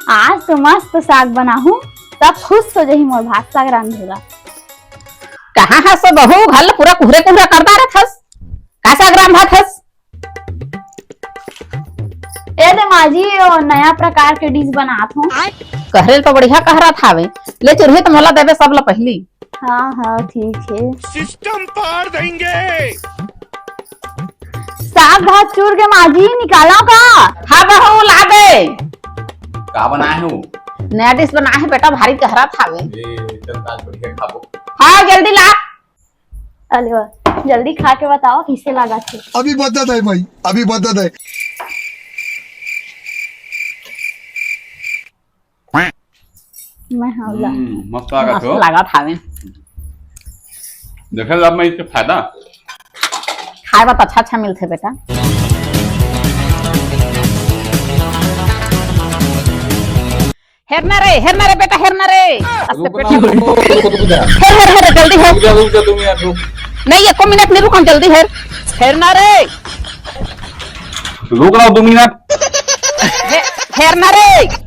आज तो मस्त साग बनाहू, सब खुश हो जही मोर भात साग रांधेगा। कहाँ है सो बहू, घर पूरा कुहरे कुहरा करता रहथस, का साग रांधथस? ए दे माजी नया प्रकार के डिश बनात हूँ। कहरे तो बढ़िया कह रहा था वे, ले चुरही तो मोला देवे सब ला पहली। हाँ हाँ ठीक है। सिस्टम पार देंगे। साग भात चूर के माजी निकाला का? हाँ बहू ला दे। का बनाए हो? नया डिश बना है बेटा, भारी कह रहा था वे। चल आज बढ़िया खाबो। हाँ जल्दी ला। अरे वाह, जल्दी खा के बताओ किसे लगा थे। अभी बदत है भाई, अभी बदत है। मैं हौला मस्त लगा मस्त तो। लगा था वे। देखा अब मैं इससे फायदा खाए बात अच्छा अच्छा मिलते बेटा। हेरना रे बेटा, हेरना रे। अस्ते पेट में हेर जल्दी हेर। नहीं 1 मिनट नहीं रुको, जल्दी हेरना रे। रुक रहा 2 मिनट। हेरना रे।